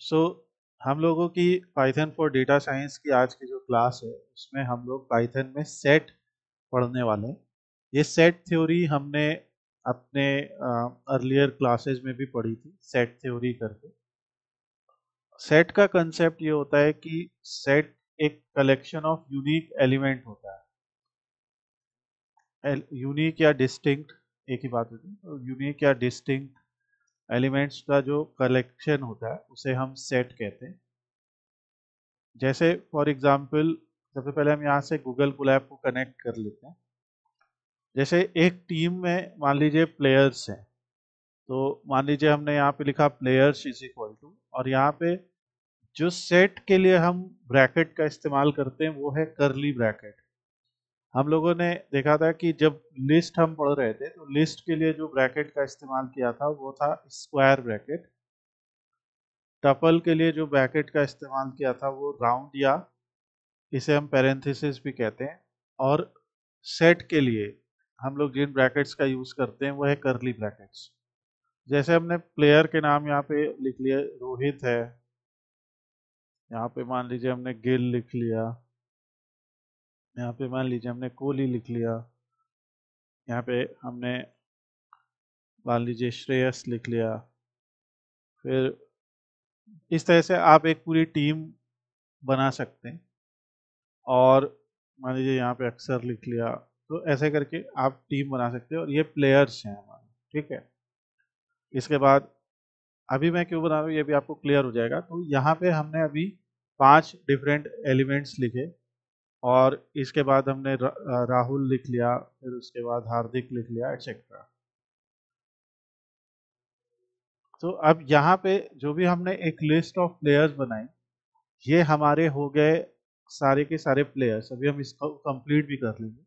सो हम लोगों की पाइथन फॉर डेटा साइंस की आज की जो क्लास है उसमें हम लोग पाइथन में सेट पढ़ने वाले हैं। ये सेट थ्योरी हमने अपने अर्लियर क्लासेस में भी पढ़ी थी, सेट थ्योरी करके। सेट का कंसेप्ट ये होता है कि सेट एक कलेक्शन ऑफ यूनिक एलिमेंट होता है। यूनिक या डिस्टिंक्ट एक ही बात होती है। तो यूनिक या डिस्टिंक्ट एलिमेंट्स का जो कलेक्शन होता है उसे हम सेट कहते हैं। जैसे फॉर एग्जांपल सबसे पहले हम यहाँ से गूगल कोलैब को कनेक्ट कर लेते हैं। जैसे एक टीम में मान लीजिए प्लेयर्स हैं, तो मान लीजिए हमने यहाँ पे लिखा प्लेयर्स इज इक्वल टू, और यहाँ पे जो सेट के लिए हम ब्रैकेट का इस्तेमाल करते हैं वो है करली ब्रैकेट। हम लोगों ने देखा था कि जब लिस्ट हम पढ़ रहे थे तो लिस्ट के लिए जो ब्रैकेट का इस्तेमाल किया था वो था स्क्वायर ब्रैकेट। टपल के लिए जो ब्रैकेट का इस्तेमाल किया था वो राउंड या इसे हम पैरेंथेसिस भी कहते हैं। और सेट के लिए हम लोग जिन ब्रैकेट्स का यूज करते हैं वो है करली ब्रैकेट्स। जैसे हमने प्लेयर के नाम यहाँ पे लिख लिए, रोहित है, यहाँ पे मान लीजिए हमने गिल लिख लिया, यहाँ पे मान लीजिए हमने कोहली लिख लिया, यहाँ पे हमने मान लीजिए श्रेयस लिख लिया। फिर इस तरह से आप एक पूरी टीम बना सकते हैं। और मान लीजिए यहाँ पे अक्सर लिख लिया, तो ऐसे करके आप टीम बना सकते हो और ये प्लेयर्स हैं हमारे। ठीक है, इसके बाद अभी मैं क्यों बना रहा हूँ ये भी आपको क्लियर हो जाएगा। तो यहाँ पे हमने अभी 5 डिफरेंट एलिमेंट्स लिखे, और इसके बाद हमने राहुल लिख लिया, फिर उसके बाद हार्दिक लिख लिया, एक्सेट्रा। तो अब यहाँ पे जो भी हमने एक लिस्ट ऑफ प्लेयर्स बनाई, ये हमारे हो गए सारे के सारे प्लेयर्स। अभी हम इसको कंप्लीट भी कर लेंगे।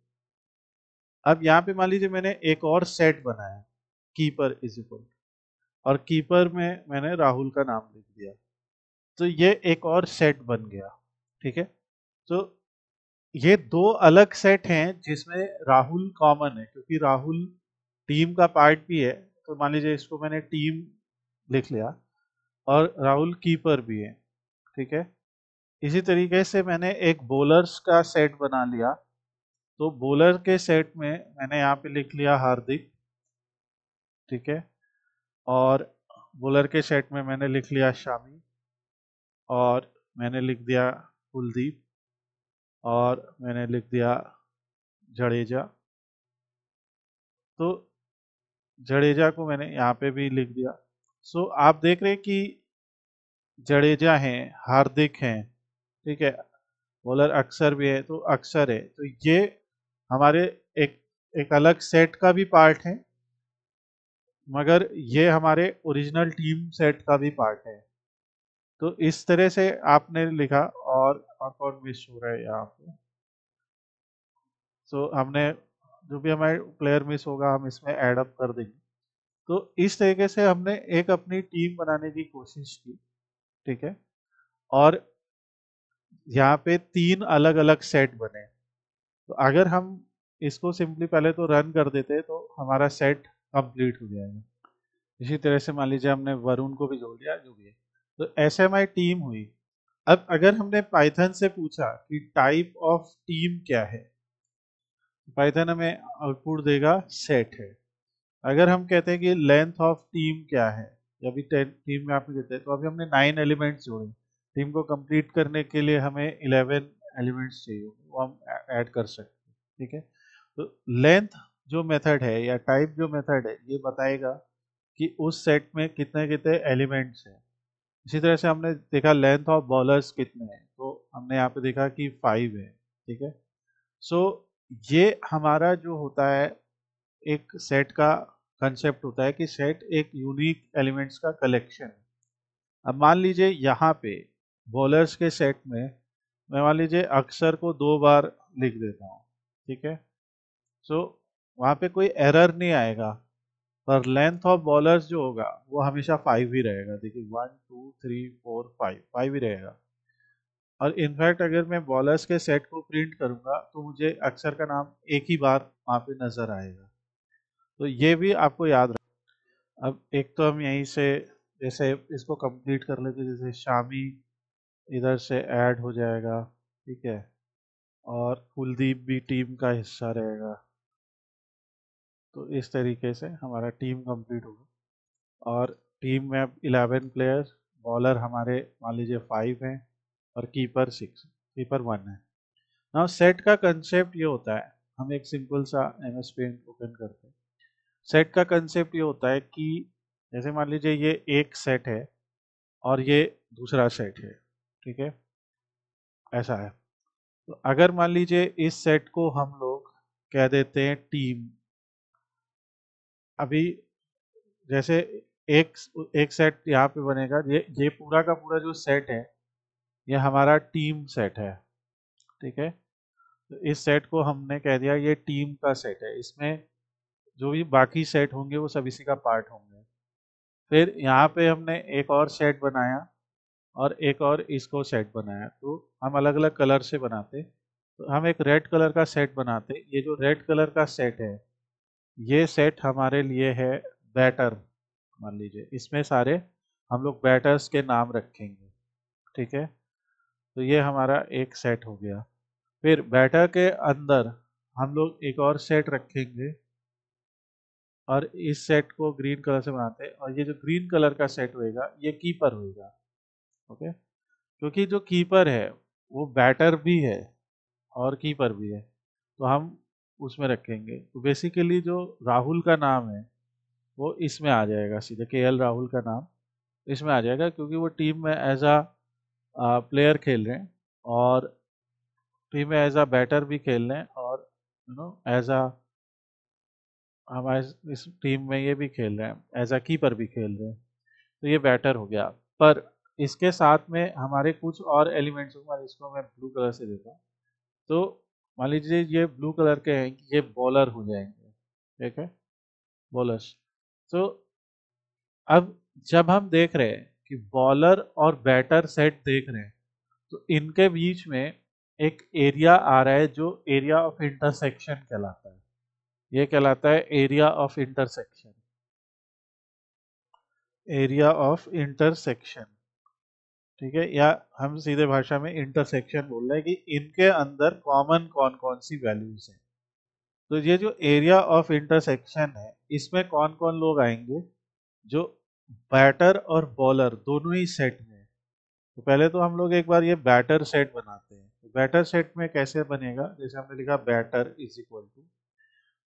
अब यहाँ पे मान लीजिए मैंने एक और सेट बनाया, कीपर इज इक्वल, और कीपर में मैंने राहुल का नाम लिख दिया, तो ये एक और सेट बन गया। ठीक है, तो ये दो अलग सेट हैं जिसमें राहुल कॉमन है, क्योंकि राहुल टीम का पार्ट भी है। तो मान लीजिए इसको मैंने टीम लिख लिया, और राहुल कीपर भी है। ठीक है, इसी तरीके से मैंने एक बॉलर्स का सेट बना लिया, तो बॉलर के सेट में मैंने यहाँ पे लिख लिया हार्दिक। ठीक है, और बॉलर के सेट में मैंने लिख लिया शामी, और मैंने लिख दिया कुलदीप, और मैंने लिख दिया जडेजा। तो जडेजा को मैंने यहाँ पे भी लिख दिया। सो आप देख रहे हैं कि जडेजा हैं, हार्दिक हैं, ठीक है, बॉलर अक्सर भी है, तो अक्सर है, तो ये हमारे एक एक अलग सेट का भी पार्ट है, मगर ये हमारे ओरिजिनल टीम सेट का भी पार्ट है। तो इस तरह से आपने लिखा। और कौन मिस हो रहा है यहाँ पे? सो हमने जो भी हमारे प्लेयर मिस होगा हम इसमें ऐड अप कर देंगे। तो इस तरीके से हमने एक अपनी टीम बनाने की कोशिश की। ठीक है, और यहाँ पे 3 अलग अलग सेट बने। तो अगर हम इसको सिंपली पहले तो रन कर देते तो हमारा सेट कंप्लीट हो जाएगा। इसी तरह से मान लीजिए हमने वरुण को भी जोड़ लिया, जो भी है, तो ऐसे हमारी टीम हुई। अब अगर हमने पाइथन से पूछा कि टाइप ऑफ टीम क्या है, पाइथन हमें आउटपुट देगा सेट है। अगर हम कहते हैं कि लेंथ ऑफ टीम क्या है, या भी टीम में आप कहते हैं, तो अभी हमने 9 एलिमेंट्स जोड़े। टीम को कंप्लीट करने के लिए हमें 11 एलिमेंट्स चाहिए, वो हम ऐड कर सकते हैं। ठीक है, तो लेंथ जो मेथड है या टाइप जो मेथड है ये बताएगा कि उस सेट में कितने कितने एलिमेंट्स हैं। इसी तरह से हमने देखा लेंथ ऑफ बॉलर्स कितने हैं, तो हमने यहाँ पे देखा कि 5 है। ठीक है, सो ये हमारा जो होता है एक सेट का कंसेप्ट होता है कि सेट एक यूनिक एलिमेंट्स का कलेक्शन है। अब मान लीजिए यहाँ पे बॉलर्स के सेट में मैं मान लीजिए अक्षर को 2 बार लिख देता हूँ। ठीक है, सो वहाँ पे कोई एरर नहीं आएगा, पर लेंथ ऑफ बॉलर्स जो होगा वो हमेशा 5 ही रहेगा। देखिए 1 2 3 4 5 5 ही रहेगा। और इनफैक्ट अगर मैं बॉलर्स के सेट को प्रिंट करूंगा तो मुझे अक्षर का नाम एक ही बार वहाँ पे नजर आएगा। तो ये भी आपको याद रखना। अब एक तो हम यहीं से जैसे इसको कंप्लीट कर लेते, जैसे शामी इधर से ऐड हो जाएगा, ठीक है, और कुलदीप भी टीम का हिस्सा रहेगा। तो इस तरीके से हमारा टीम कंप्लीट होगा। और टीम में अब 11 प्लेयर्स, बॉलर हमारे मान लीजिए 5 हैं और कीपर 6, कीपर 1 है। नाउ सेट का कंसेप्ट ये होता है, हम एक सिंपल सा MS पेंट ओपन करते हैं। सेट का कंसेप्ट ये होता है कि जैसे मान लीजिए ये एक सेट है और ये दूसरा सेट है, ठीक है, ऐसा है। तो अगर मान लीजिए इस सेट को हम लोग कह देते हैं टीम, अभी जैसे एक एक सेट यहाँ पे बनेगा, ये पूरा का पूरा जो सेट है ये हमारा टीम सेट है, ठीक है। तो इस सेट को हमने कह दिया ये टीम का सेट है, इसमें जो भी बाकी सेट होंगे वो सब इसी का पार्ट होंगे। फिर यहाँ पे हमने एक और सेट बनाया और एक और इसको सेट बनाया, तो हम अलग अलग कलर से बनाते। तो हम एक रेड कलर का सेट बनाते, ये जो रेड कलर का सेट है ये सेट हमारे लिए है बैटर, मान लीजिए इसमें सारे हम लोग बैटर्स के नाम रखेंगे, ठीक है। तो ये हमारा एक सेट हो गया। फिर बैटर के अंदर हम लोग एक और सेट रखेंगे और इस सेट को ग्रीन कलर से बनाते हैं, और ये जो ग्रीन कलर का सेट होएगा ये कीपर होएगा, ओके। क्योंकि जो कीपर है वो बैटर भी है और कीपर भी है, तो हम उसमें रखेंगे। तो बेसिकली जो राहुल का नाम है वो इसमें आ जाएगा, सीधे KL राहुल का नाम इसमें आ जाएगा, क्योंकि वो टीम में एज अ प्लेयर खेल रहे हैं और टीम में एज अ बैटर भी खेल रहे हैं, और एज अ हमारे इस टीम में ये भी खेल रहे हैं, एज अ कीपर भी खेल रहे हैं। तो ये बैटर हो गया। पर इसके साथ में हमारे कुछ और एलिमेंट्स होंगे, इसको मैं ब्लू कलर से देता हूँ। तो मान लीजिए ये ब्लू कलर के हैं कि ये बॉलर हो जाएंगे, ठीक है, बॉलर्स। तो अब जब हम देख रहे हैं कि बॉलर और बैटर सेट देख रहे हैं, तो इनके बीच में एक एरिया आ रहा है जो एरिया ऑफ इंटरसेक्शन कहलाता है। ये कहलाता है area of intersection, area of intersection, ठीक है, या हम सीधे भाषा में इंटरसेक्शन बोल रहे हैं कि इनके अंदर कॉमन कौन कौन सी वैल्यूज हैं। तो ये जो एरिया ऑफ इंटरसेक्शन है इसमें कौन कौन लोग आएंगे, जो बैटर और बॉलर दोनों ही सेट में। तो पहले तो हम लोग एक बार ये बैटर सेट बनाते हैं। तो बैटर सेट में कैसे बनेगा, जैसे हमने लिखा बैटर इज इक्वल टू,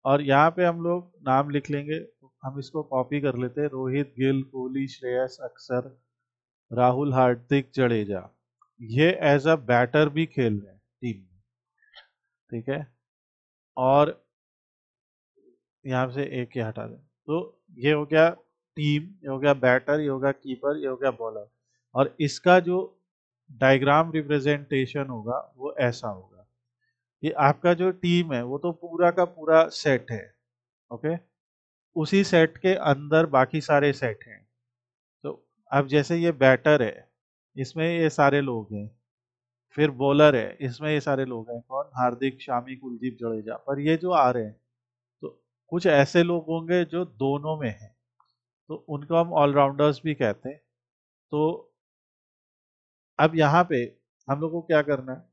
और यहाँ पे हम लोग नाम लिख लेंगे। तो हम इसको कॉपी कर लेते हैं, रोहित, गिल, कोहली, श्रेयस, अक्षर, राहुल, हार्दिक, जडेजा। ये एज अ बैटर भी खेल रहे हैं टीम में, ठीक है। और यहाँ से एक ये हटा दें, तो ये हो गया टीम, ये हो गया बैटर, ये हो गया कीपर, ये हो गया बॉलर। और इसका जो डायग्राम रिप्रेजेंटेशन होगा वो ऐसा होगा कि आपका जो टीम है वो तो पूरा का पूरा सेट है, ओके। उसी सेट के अंदर बाकी सारे सेट हैं। तो अब जैसे ये बैटर है, इसमें ये सारे लोग हैं। फिर बॉलर है, इसमें ये सारे लोग हैं, कौन, हार्दिक, शामी, कुलदीप, जडेजा। पर ये जो आ रहे हैं तो कुछ ऐसे लोग होंगे जो दोनों में हैं, तो उनको हम ऑलराउंडर्स भी कहते हैं। तो अब यहाँ पे हम लोग को क्या करना है,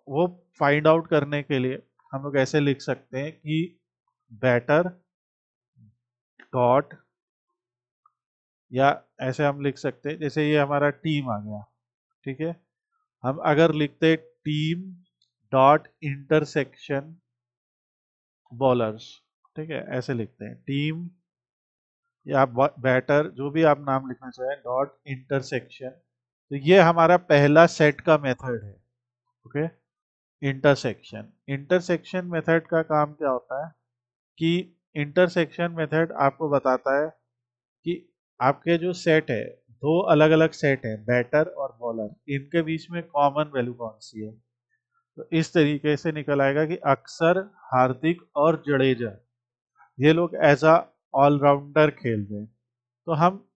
वो फाइंड आउट करने के लिए हम लोग ऐसे लिख सकते हैं कि बैटर डॉट, या ऐसे हम लिख सकते हैं जैसे ये हमारा टीम आ गया, ठीक है। हम अगर लिखते टीम डॉट इंटरसेक्शन बॉलर्स, ठीक है, ऐसे लिखते हैं टीम या बैटर, जो भी आप नाम लिखना चाहें, डॉट इंटरसेक्शन। तो ये हमारा पहला सेट का मेथड है, ओके। इंटरसेक्शन, इंटरसेक्शन मेथड का काम क्या होता है कि इंटरसेक्शन मेथड आपको बताता है कि आपके जो सेट है, दो अलग अलग सेट है, बैटर और बॉलर, इनके बीच में कॉमन वैल्यू कौन सी है। तो इस तरीके से निकल आएगा कि अक्सर, हार्दिक और जडेजा ये लोग एज अ ऑलराउंडर खेल रहे हैं। तो हम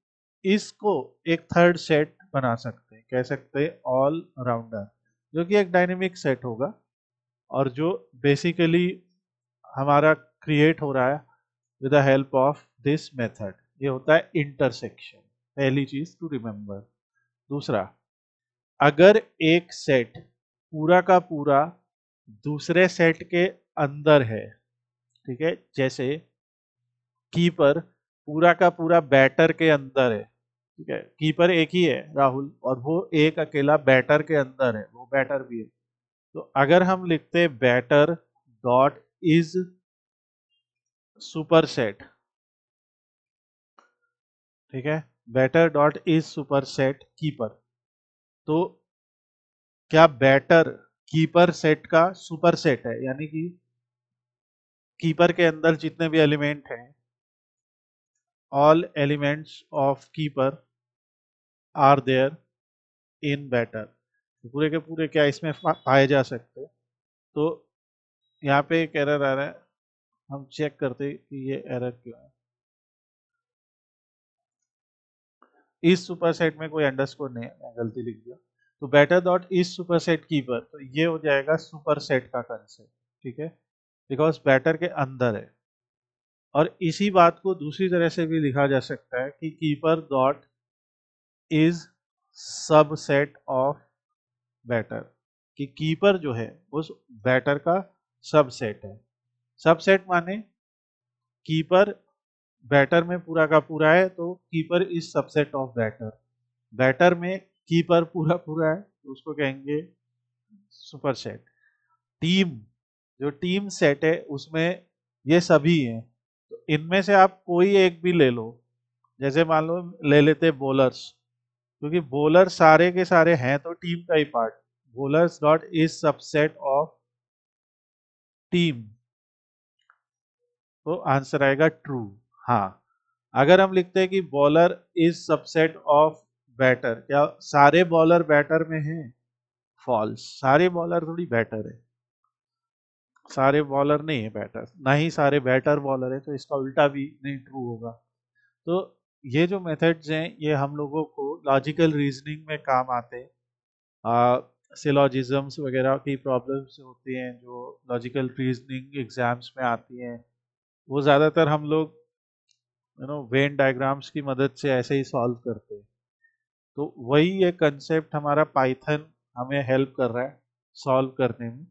इसको एक थर्ड सेट बना सकते हैं, कह सकते हैं ऑल राउंडर, जो कि एक डायनेमिक सेट होगा और जो बेसिकली हमारा क्रिएट हो रहा है with the help of this method. ये होता है इंटरसेक्शन, पहली चीज टू रिमेम्बर। दूसरा, अगर एक सेट पूरा का पूरा दूसरे सेट के अंदर है, ठीक है, जैसे कीपर पूरा का पूरा बैटर के अंदर है, ठीक है, कीपर एक ही है राहुल, और वो एक अकेला बैटर के अंदर है, वो बैटर भी है। तो अगर हम लिखते batter dot is super set, ठीक है, batter dot is super set keeper, तो क्या बैटर कीपर सेट का सुपर सेट है, यानी कि कीपर के अंदर जितने भी एलिमेंट हैं, all elements of keeper are there in batter, पूरे के पूरे क्या इसमें पाए जा सकते हैं। तो यहाँ पे एक एरर आ रहा है, हम चेक करते कि ये एरर क्यों है। इस सुपरसेट में कोई अंडरस्कोर नहीं है, मैं गलती लिख दिया। तो batter dot is superset keeper, तो ये हो जाएगा सुपरसेट का कंसेप्ट, ठीक है, बिकॉज बैटर के अंदर है। और इसी बात को दूसरी तरह से भी लिखा जा सकता है कि keeper dot is subset of batter, कि कीपर जो है उस बैटर का सबसेट है। सबसेट माने कीपर बैटर में पूरा का पूरा है, तो keeper is subset of batter. Batter में कीपर पूरा पूरा है, तो उसको कहेंगे सुपर सेट। टीम, जो टीम सेट है उसमें ये सभी हैं, तो इनमें से आप कोई एक भी ले लो। जैसे मान लो ले लेते बॉलर्स, क्योंकि बॉलर सारे के सारे हैं तो टीम का ही part. Bowlers dot is subset of team, तो आंसर आएगा ट्रू। हाँ, अगर हम लिखते हैं कि bowler is subset of batter, क्या सारे बॉलर बैटर में हैं? फॉल्स, सारे बॉलर थोड़ी बैटर है, सारे बॉलर नहीं है बैटर, ना ही सारे बैटर बॉलर है, तो इसका उल्टा भी नहीं ट्रू होगा। तो ये जो मेथड्स हैं ये हम लोगों को लॉजिकल रीजनिंग में काम आते हैं। सिलॉजिज्म्स वगैरह की प्रॉब्लम्स होती हैं जो लॉजिकल रीजनिंग एग्जाम्स में आती हैं, वो ज़्यादातर हम लोग वेन डायग्राम्स की मदद से ऐसे ही सॉल्व करते हैं। तो वही ये कंसेप्ट हमारा पाइथन हमें हेल्प कर रहा है सॉल्व करने में।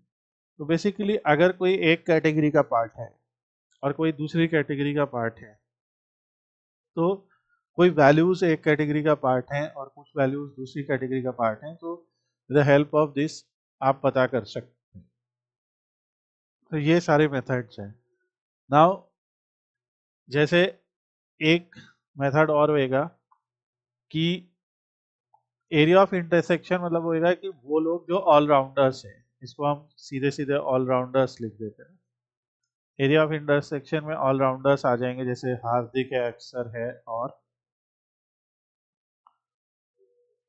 तो बेसिकली अगर कोई एक कैटेगरी का पार्ट है और कोई दूसरी कैटेगरी का पार्ट है, तो कोई वैल्यूज एक कैटेगरी का पार्ट है और कुछ वैल्यूज दूसरी कैटेगरी का पार्ट है, तो with the help of this आप पता कर सकते हैं। तो ये सारे मेथड्स हैं। नाउ जैसे एक मेथड और होएगा कि एरिया ऑफ इंटरसेक्शन, मतलब होएगा कि वो लोग जो ऑलराउंडर्स हैं, इसको हम सीधे सीधे ऑलराउंडर्स लिख देते हैं। एरिया ऑफ इंटरसेक्शन में ऑलराउंडर्स आ जाएंगे, जैसे हार्दिक है, अक्षर है और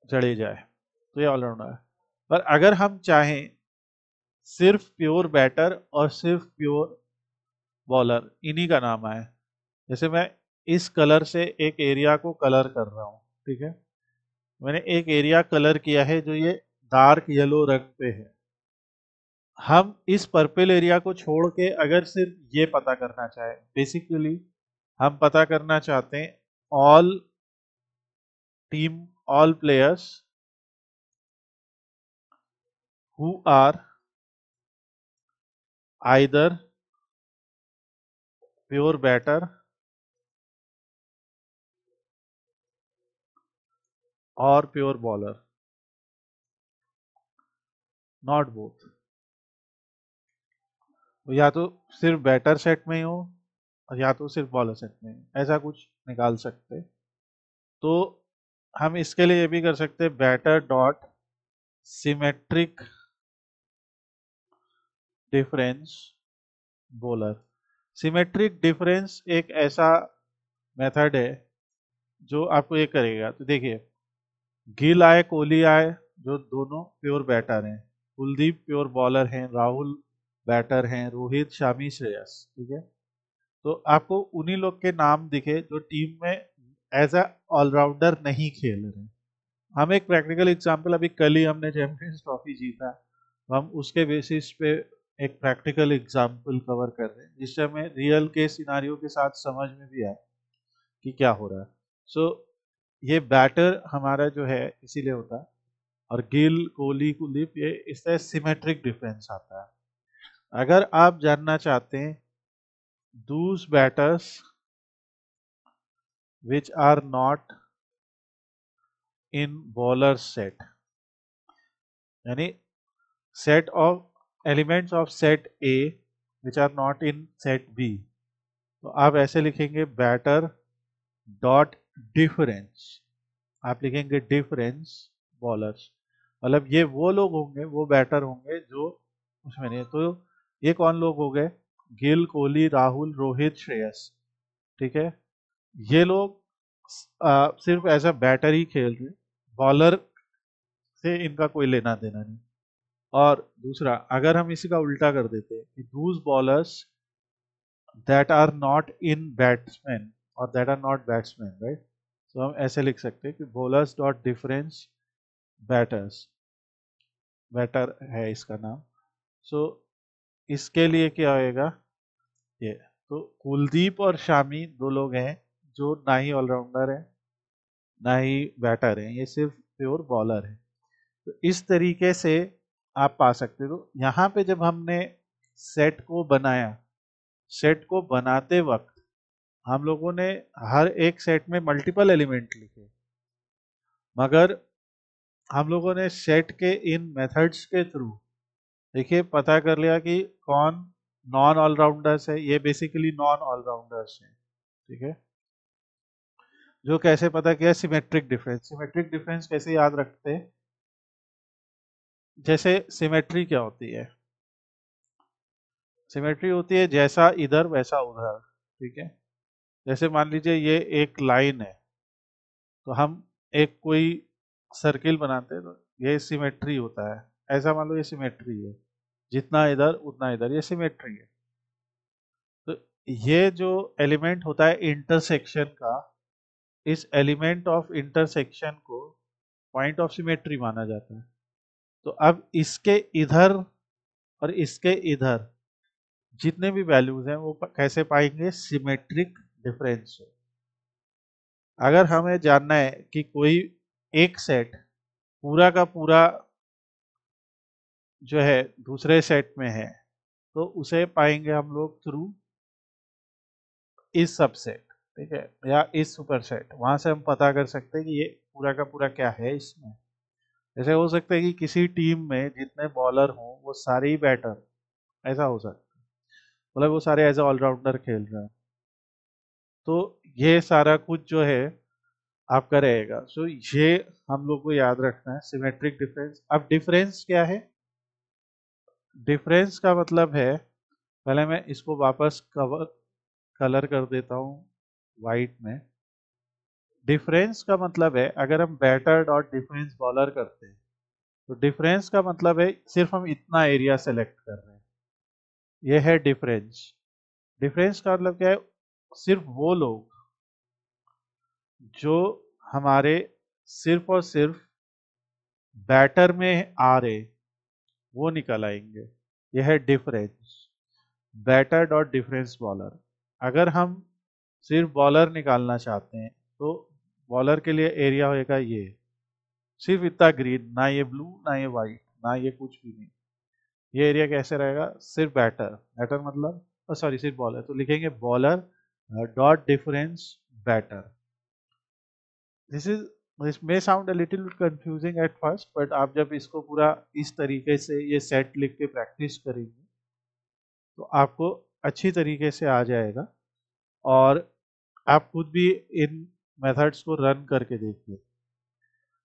जडेजा है, तो ये ऑलराउंडर है। पर अगर हम चाहें सिर्फ प्योर बैटर और सिर्फ प्योर बॉलर इन्हीं का नाम आए, जैसे मैं इस कलर से एक एरिया को कलर कर रहा हूँ, ठीक है, मैंने एक एरिया कलर किया है जो ये डार्क येलो रंग पे है। हम इस पर्पल एरिया को छोड़ के अगर सिर्फ ये पता करना चाहे, बेसिकली हम पता करना चाहते हैं all team, all players who are either pure batter और प्योर बॉलर, नॉट बोथ। या तो सिर्फ बैटर सेट में ही हो और या तो सिर्फ बॉलर सेट में, ऐसा कुछ निकाल सकते। तो हम इसके लिए ये भी कर सकते हैं batter dot symmetric difference bowler. Symmetric difference एक ऐसा मेथड है जो आपको ये करेगा। तो देखिए, गिल आए कोहली आए, जो दोनों प्योर बैटर हैं, कुलदीप प्योर बॉलर हैं, राहुल बैटर हैं, रोहित, शामी, श्रेयस, ठीक है, तो आपको उन्हीं लोग के नाम दिखे जो टीम में एज अ ऑलराउंडर नहीं खेल रहे। हम एक प्रैक्टिकल एग्जांपल, अभी कल ही हमने चैंपियंस ट्रॉफी जीता, तो हम उसके बेसिस पे एक प्रैक्टिकल एग्जांपल कवर कर रहे हैं जिससे हमें रियल के सिनारियो के साथ समझ में भी आए कि क्या हो रहा है। सो ये बैटर हमारा जो है इसीलिए होता है, और गिल, कोहली, कुलदीप, ये इस तरह सिमेट्रिक डिफरेंस आता है। अगर आप जानना चाहते हैं those batters which are not in bowler set, यानी set of elements of set A which are not in set B, तो आप ऐसे लिखेंगे बैटर डॉट डिफरेंस, आप लिखेंगे डिफरेंस बॉलर्स, मतलब ये वो लोग होंगे, वो बैटर होंगे जो उसमें नहीं है। तो ये कौन लोग हो गए? गिल, कोहली, राहुल, रोहित, श्रेयस, ठीक है। ये लोग सिर्फ एज अ बैटर ही खेल रहे, बॉलर से इनका कोई लेना देना नहीं। और दूसरा, अगर हम इसी का उल्टा कर देते हैं कि those bowlers that are not in batsman और that are not batsman, right, तो हम ऐसे लिख सकते हैं कि bowlers dot difference batters, batter है इसका नाम। सो इसके लिए क्या होएगा, ये तो कुलदीप और शामी दो लोग हैं जो ना ही ऑलराउंडर है ना ही बैटर है, ये सिर्फ प्योर बॉलर है। तो इस तरीके से आप पा सकते हो। तो यहाँ पे जब हमने सेट को बनाया, सेट को बनाते वक्त हम लोगों ने हर एक सेट में मल्टीपल एलिमेंट लिखे, मगर हम लोगों ने सेट के इन मेथड्स के थ्रू देखिए पता कर लिया कि कौन नॉन ऑलराउंडर्स है, ये बेसिकली नॉन ऑलराउंडर्स हैं, ठीक है। जो कैसे पता किया? Symmetric difference. सिमेट्रिक डिफरेंस कैसे याद रखते हैं? जैसे सिमेट्री क्या होती है? सिमेट्री होती है जैसा इधर वैसा उधर, ठीक है। जैसे मान लीजिए ये एक लाइन है, तो हम एक कोई सर्किल बनाते हैं, तो ये सिमेट्री होता है। ऐसा मान लो ये सिमेट्री है, जितना इधर उतना इधर, ये सिमेट्री है। तो ये जो एलिमेंट होता है इंटरसेक्शन का, इस एलिमेंट ऑफ इंटरसेक्शन को पॉइंट ऑफ सिमेट्री माना जाता है। तो अब इसके इधर और इसके इधर जितने भी वैल्यूज हैं वो कैसे पाएंगे? सिमेट्रिक डिफरेंस से। अगर हमें जानना है कि कोई एक सेट पूरा का पूरा जो है दूसरे सेट में है, तो उसे पाएंगे हम लोग थ्रू इस सबसेट, ठीक है, या इस सुपरसेट। वहां से हम पता कर सकते हैं कि ये पूरा का पूरा क्या है इसमें। जैसे हो सकता है कि किसी टीम में जितने बॉलर हों वो सारे ही बैटर, ऐसा हो सकता है, मतलब वो सारे एज ए ऑलराउंडर खेल रहे हैं। तो ये सारा कुछ जो है आपका रहेगा। सो ये हम लोग को याद रखना है, सिमेट्रिक डिफरेंस। अब डिफरेंस क्या है? डिफरेंस का मतलब है, पहले मैं इसको वापस कलर कर देता हूँ वाइट में। डिफरेंस का मतलब है, अगर हम बैटर डॉट डिफरेंस बॉलर करते हैं, तो डिफरेंस का मतलब है सिर्फ हम इतना एरिया सेलेक्ट कर रहे हैं, ये है डिफरेंस। डिफरेंस का मतलब क्या है? सिर्फ वो लोग जो हमारे सिर्फ और सिर्फ बैटर में आ रहे वो निकल आएंगे, यह है difference. Batter dot difference bowler. अगर हम सिर्फ बॉलर निकालना चाहते हैं, तो बॉलर के लिए एरिया होएगा ये, सिर्फ इतना ग्रीन, ना ये ब्लू ना ये वाइट ना ये कुछ भी नहीं। ये एरिया कैसे रहेगा? सिर्फ बैटर, बैटर मतलब सॉरी सिर्फ बॉलर, तो लिखेंगे bowler dot difference batter. This may sound a little confusing at first, but आप जब इसको पूरा इस तरीके से ये सेट लिख के प्रैक्टिस करेंगे तो आपको अच्छी तरीके से आ जाएगा, और आप खुद भी इन मेथड्स को रन करके देखिए।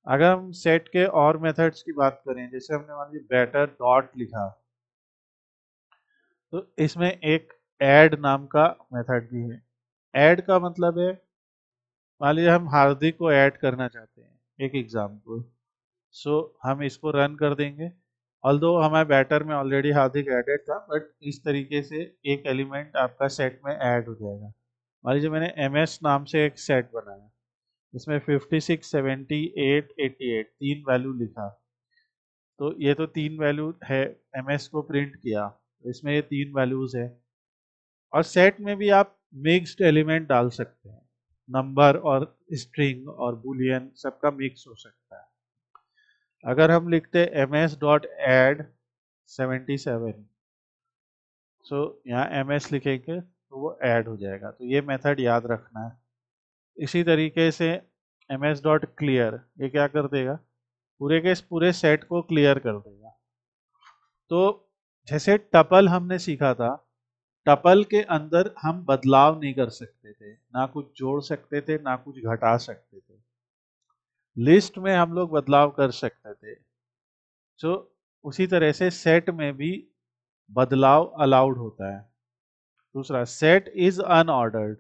अगर हम सेट के और मेथड्स की बात करें, जैसे हमने मान लीजिए बैटर डॉट लिखा, तो इसमें एक ऐड नाम का मेथड भी है। ऐड का मतलब है, मान लीजिए हम हार्दिक को ऐड करना चाहते हैं, एक एग्जाम्पल। सो हम इसको रन कर देंगे, ऑल्दो हमारे बैटर में ऑलरेडी हार्दिक एडेड था, बट इस तरीके से एक एलिमेंट आपका सेट में ऐड हो जाएगा। मान लीजिए मैंने एमएस नाम से एक सेट बनाया, इसमें 56, 78, 88 तीन वैल्यू लिखा, तो ये तो तीन वैल्यू है, एमएस को प्रिंट किया, इसमें ये तीन वैल्यूज है। और सेट में भी आप मिक्स्ड एलिमेंट डाल सकते हैं। नंबर और स्ट्रिंग और बुलियन सबका मिक्स हो सकता है। अगर हम लिखते ms.add 77, सो यहाँ ms लिखेंगे तो वो ऐड हो जाएगा, तो ये मेथड याद रखना है। इसी तरीके से ms.clear ये क्या कर देगा, पूरे के पूरे सेट को क्लियर कर देगा। तो जैसे टपल हमने सीखा था, टपल के अंदर हम बदलाव नहीं कर सकते थे, ना कुछ जोड़ सकते थे ना कुछ घटा सकते थे। लिस्ट में हम लोग बदलाव कर सकते थे, तो उसी तरह से सेट में भी बदलाव अलाउड होता है। दूसरा, सेट इज अनऑर्डर्ड,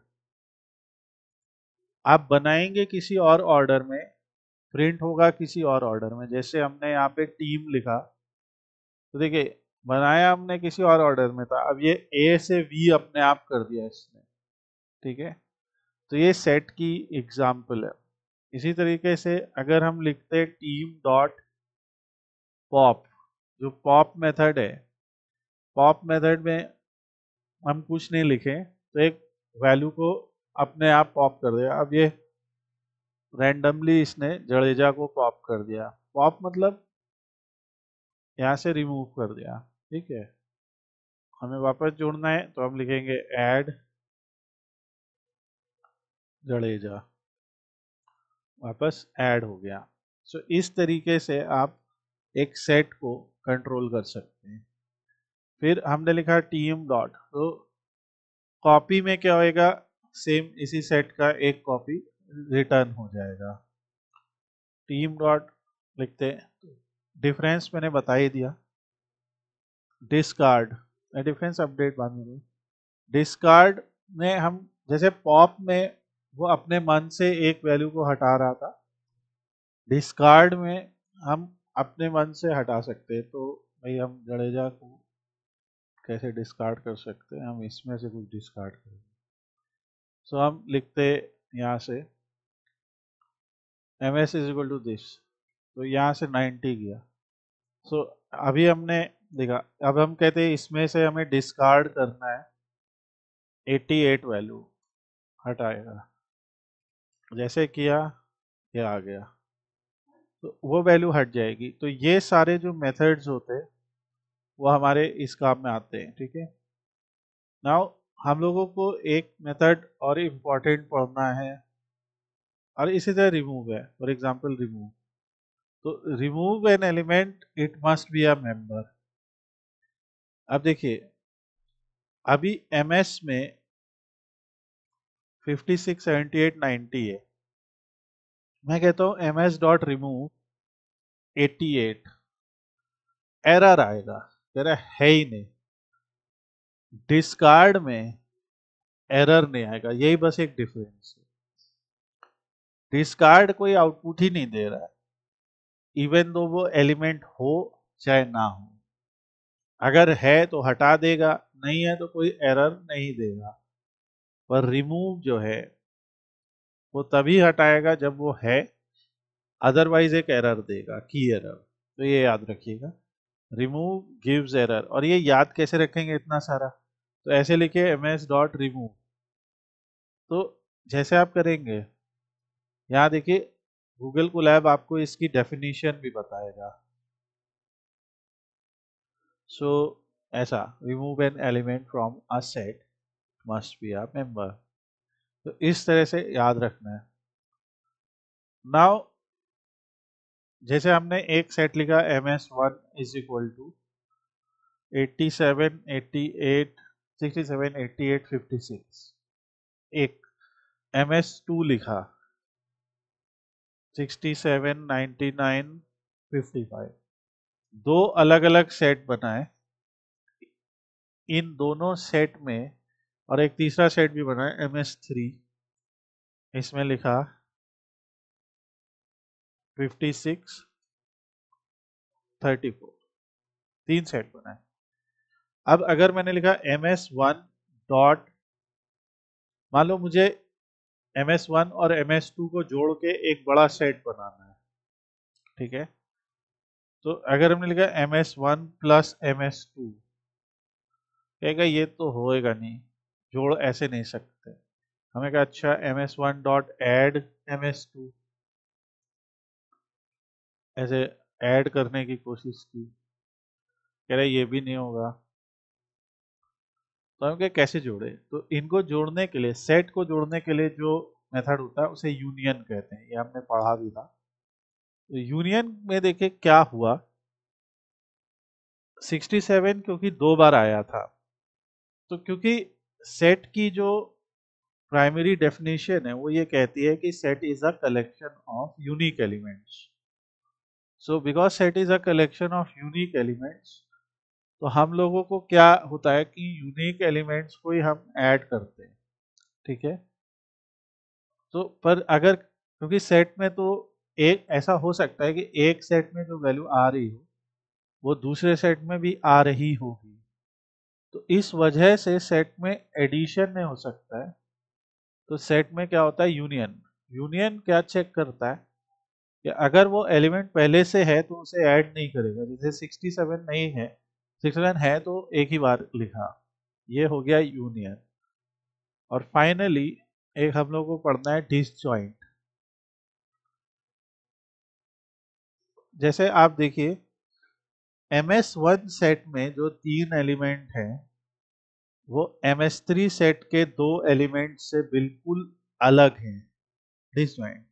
आप बनाएंगे किसी और ऑर्डर में, प्रिंट होगा किसी और ऑर्डर में। जैसे हमने यहाँ पे टीम लिखा, तो देखिए बनाया हमने किसी और ऑर्डर में था, अब ये ए से वी अपने आप कर दिया इसने, ठीक है। तो ये सेट की एग्जाम्पल है। इसी तरीके से अगर हम लिखते टीम डॉट पॉप, जो पॉप मेथड है, पॉप मेथड में हम कुछ नहीं लिखे तो एक वैल्यू को अपने आप पॉप कर देगा। अब ये रैंडमली इसने जडेजा को पॉप कर दिया, पॉप मतलब यहाँ से रिमूव कर दिया, ठीक है। हमें वापस जोड़ना है तो हम लिखेंगे ऐड जडेजा, वापस ऐड हो गया। सो इस तरीके से आप एक सेट को कंट्रोल कर सकते हैं। फिर हमने लिखा टीम डॉट, तो कॉपी में क्या होएगा, सेम इसी सेट का एक कॉपी रिटर्न हो जाएगा। टीम डॉट लिखते हैं, डिफरेंस मैंने बता ही दिया। डिस्कार्ड, मैं डिफरेंस अपडेट बाद में, डिस्कार्ड में हम जैसे पॉप में वो अपने मन से एक वैल्यू को हटा रहा था, डिस्कार्ड में हम अपने मन से हटा सकते हैं। तो भाई हम जडेजा को कैसे डिस्कार्ड कर सकते हैं, हम इसमें से कुछ डिस्कार्ड करेंगे। सो हम लिखते यहाँ से ms is equal to this, तो यहाँ से 90 गया। सो अभी हमने देखा, अब हम कहते हैं इसमें से हमें डिस्कार्ड करना है 88 वैल्यू, हटाएगा, जैसे किया ये आ गया, तो वो वैल्यू हट जाएगी। तो ये सारे जो मेथड्स होते हैं वो हमारे इस काम में आते हैं, ठीक है। नाउ हम लोगों को एक मेथड और इम्पोर्टेंट पढ़ना है, और इसी तरह रिमूव है। फॉर एग्जांपल रिमूव, तो remove an element it must be a member. अब देखिए अभी ms में 56, 78, 90 है, मैं कहता हूँ ms डॉट रिमूव 88, एरर आएगा, कह रहा है ही नहीं। डिस्कार्ड में एरर नहीं आएगा, यही बस एक डिफरेंस है। डिस्कार्ड कोई आउटपुट ही नहीं दे रहा है, इवन दो वो एलिमेंट हो चाहे ना हो। अगर है तो हटा देगा, नहीं है तो कोई एरर नहीं देगा। पर रिमूव जो है वो तभी हटाएगा जब वो है, अदरवाइज एक एरर देगा, की एरर। तो ये याद रखिएगा, रिमूव गिव्स एरर। और ये याद कैसे रखेंगे इतना सारा, तो ऐसे लिखे ms डॉट रिमूव। तो जैसे आप करेंगे, यहाँ देखिए गूगल कोलैब आपको इसकी डेफिनेशन भी बताएगा। सो ऐसा, remove an element from a set must be a member, तो इस तरह से याद रखना है। नाउ जैसे हमने एक सेट लिखा ms1 इज इक्वल टू 87, 88, 67, 88, 56, एक ms2 लिखा 67, 99, 55, दो अलग अलग सेट बनाए, इन दोनों सेट में और एक तीसरा सेट भी बनाया ms3, इसमें लिखा 56, 34, तीन सेट बनाए। अब अगर मैंने लिखा ms1 डॉट, मान लो मुझे ms1 और ms2 को जोड़ के एक बड़ा सेट बनाना है, ठीक है। तो अगर हमने लिखा ms1 प्लस ms2, कहेगा ये तो होएगा नहीं, जोड़ ऐसे नहीं सकते। हमें कहा अच्छा ms1 डॉट एड ms2, ऐसे ऐड करने की कोशिश की, कह रहे ये भी नहीं होगा। तो हम क्या कैसे जोड़े, तो इनको जोड़ने के लिए, सेट को जोड़ने के लिए जो मेथड होता है उसे यूनियन कहते हैं, ये हमने पढ़ा भी था। तो यूनियन में देखिए क्या हुआ, 67 क्योंकि 2 बार आया था, तो क्योंकि सेट की जो प्राइमरी डेफिनेशन है वो ये कहती है कि set is a collection of unique elements. So because set is a collection of unique elements, तो हम लोगों को क्या होता है कि यूनिक एलिमेंट्स को ही हम ऐड करते हैं, ठीक है। तो पर अगर, क्योंकि सेट में तो एक ऐसा हो सकता है कि एक सेट में जो वैल्यू आ रही हो वो दूसरे सेट में भी आ रही होगी, तो इस वजह से सेट में एडिशन नहीं हो सकता है। तो सेट में क्या होता है, यूनियन। यूनियन क्या चेक करता है कि अगर वो एलिमेंट पहले से है तो उसे ऐड नहीं करेगा, जैसे 67 नहीं है, 67 है तो एक ही बार लिखा, ये हो गया यूनियन। और फाइनली एक हम लोग को पढ़ना है डिसजॉइंट। जैसे आप देखिए ms1 सेट में जो 3 एलिमेंट हैं वो ms3 सेट के 2 एलिमेंट से बिल्कुल अलग हैं, डिसजॉइंट।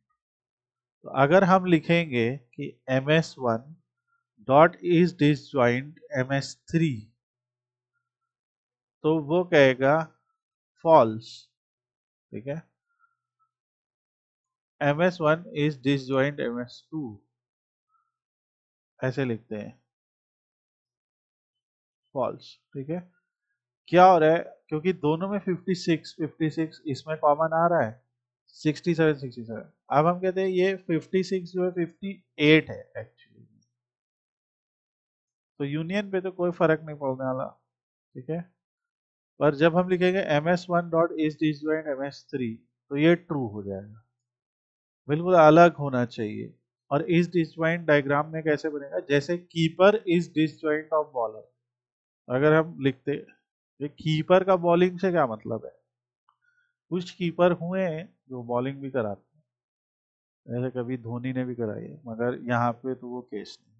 तो अगर हम लिखेंगे कि ms1 dot is disjoint ms3, तो वो कहेगा फॉल्स, ठीक है। ms1 इज डिसजॉइंट ms2, ऐसे लिखते हैं, फॉल्स, ठीक है। क्या हो रहा है, क्योंकि दोनों में 56 56 इसमें कॉमन आ रहा है, 67 67। अब हम कहते हैं ये 56 जो है 58 है एक्चुअली, तो यूनियन पे तो कोई फर्क नहीं पड़ने वाला, ठीक है। पर जब हम लिखेंगे ms1 dot is disjoint ms3, तो ये ट्रू हो जाएगा, बिल्कुल अलग होना चाहिए। और इज डिसजॉइंट डायग्राम में कैसे बनेगा, जैसे keeper is disjoint of bowler, अगर हम लिखते, ये कीपर का बॉलिंग से क्या मतलब है, कुछ कीपर हुए हैं जो बॉलिंग भी कराते हैं, ऐसे कभी धोनी ने भी कराई है, मगर यहाँ पे तो वो केस नहीं।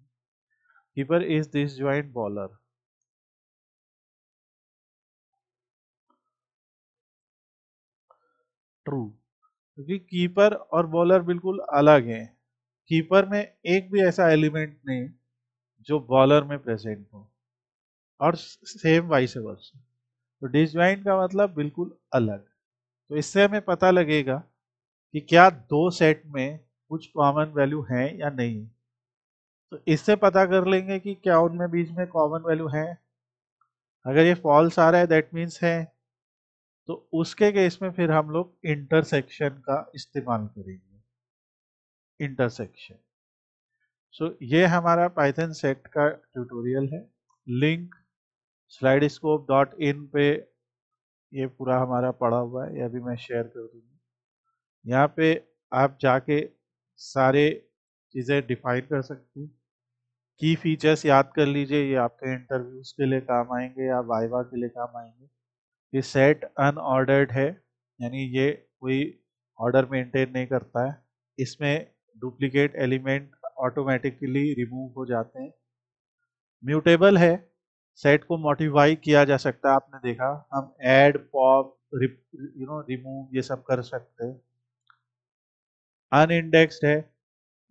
Keeper is disjoint bowler, true, क्योंकि कीपर और बॉलर बिल्कुल अलग हैं। कीपर में एक भी ऐसा एलिमेंट नहीं जो बॉलर में प्रेजेंट हो, और सेम वाइस वर्सा। तो डिसजॉइंट का मतलब बिल्कुल अलग। तो इससे हमें पता लगेगा कि क्या दो सेट में कुछ कॉमन वैल्यू है या नहीं। तो इससे पता कर लेंगे कि क्या उनमें बीच में कॉमन वैल्यू है। अगर ये फॉल्स आ रहा है दैट मीन्स है, तो उसके केस में फिर हम लोग इंटरसेक्शन का इस्तेमाल करेंगे, इंटरसेक्शन। सो ये हमारा पाइथन सेट का ट्यूटोरियल है। लिंक स्लाइडस्कोप डॉट इन पे ये पूरा हमारा पड़ा हुआ है, ये अभी मैं शेयर कर दूंगा। यहाँ पे आप जाके सारे चीज़ें डिफाइन कर सकते हैं। की फीचर्स याद कर लीजिए, ये आपके इंटरव्यूज के लिए काम आएंगे या वाइवा के लिए काम आएंगे। ये सेट अनऑर्डर्ड है, यानी ये कोई ऑर्डर मेंटेन नहीं करता है। इसमें डुप्लीकेट एलिमेंट ऑटोमेटिकली रिमूव हो जाते हैं। म्यूटेबल है, सेट को मॉडिफाई किया जा सकता है, आपने देखा हम ऐड पॉप रिमूव ये सब कर सकते हैं। अनइंडेक्स्ड है,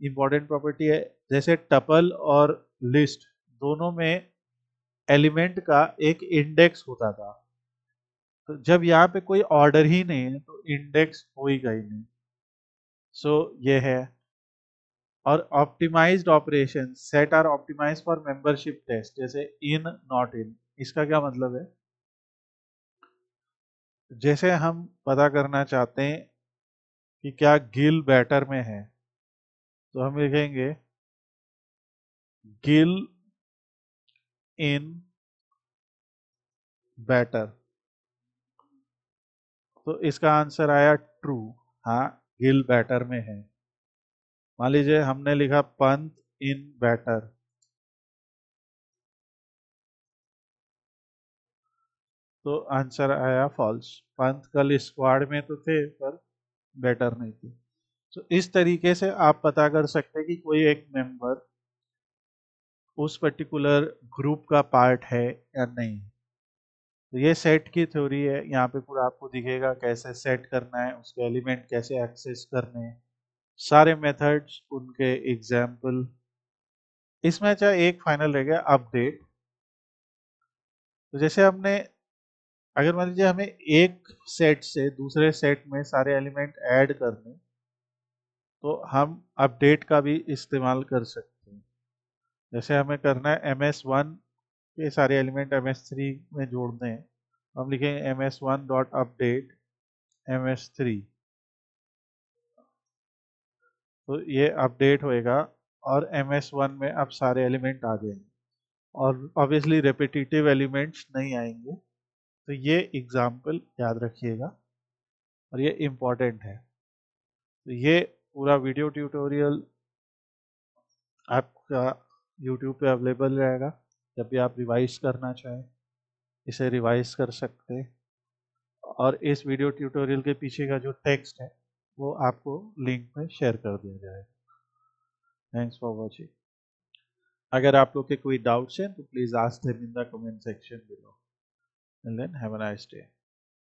इंपॉर्टेंट प्रॉपर्टी है, जैसे टपल और लिस्ट दोनों में एलिमेंट का एक इंडेक्स होता था, तो जब यहाँ पे कोई ऑर्डर ही नहीं है तो इंडेक्स होगा ही नहीं। सो ये है। और optimized operation, set are optimize for membership test, जैसे इन नॉट इन, इसका क्या मतलब है, जैसे हम पता करना चाहते हैं कि क्या गिल बैटर में है, तो हम लिखेंगे गिल इन बैटर, तो इसका आंसर आया ट्रू, हाँ गिल बैटर में है। मान लीजिए हमने लिखा पंत इन बैटर, तो आंसर आया फॉल्स। पंथ कल स्क्वाड में तो थे पर बेटर नहीं थे। तो इस तरीके से आप पता कर सकते हैं कि कोई एक मेंबर उस पर्टिकुलर ग्रुप का पार्ट है या नहीं। तो ये सेट की थ्योरी है। यहाँ पे पूरा आपको दिखेगा कैसे सेट करना है, उसके एलिमेंट कैसे एक्सेस करने हैं, सारे मेथड्स, उनके एग्जाम्पल। इसमें चाहे एक फाइनल रह गया अपडेट। तो जैसे हमने, अगर मान लीजिए हमें एक सेट से दूसरे सेट में सारे एलिमेंट ऐड करने, तो हम अपडेट का भी इस्तेमाल कर सकते हैं। जैसे हमें करना है ms1 के सारे एलिमेंट ms3 में जोड़ने हैं, हम लिखेंगे ms1 डॉट अपडेट ms3। तो ये अपडेट होएगा और ms1 में अब सारे एलिमेंट आ जाएंगे और ऑब्वियसली रेपिटेटिव एलिमेंट्स नहीं आएंगे। तो ये एग्जाम्पल याद रखिएगा और ये इम्पॉर्टेंट है। तो ये पूरा वीडियो ट्यूटोरियल आपका यूट्यूब पे अवेलेबल रहेगा। जब भी आप रिवाइज करना चाहें इसे रिवाइज कर सकते हैं। और इस वीडियो ट्यूटोरियल के पीछे का जो टेक्स्ट है वो आपको लिंक में शेयर कर दिया जाएगा। Thanks for watching. अगर आप लोग के कोई डाउट्स हैं तो please ask them in the comment section below. And then have a nice day.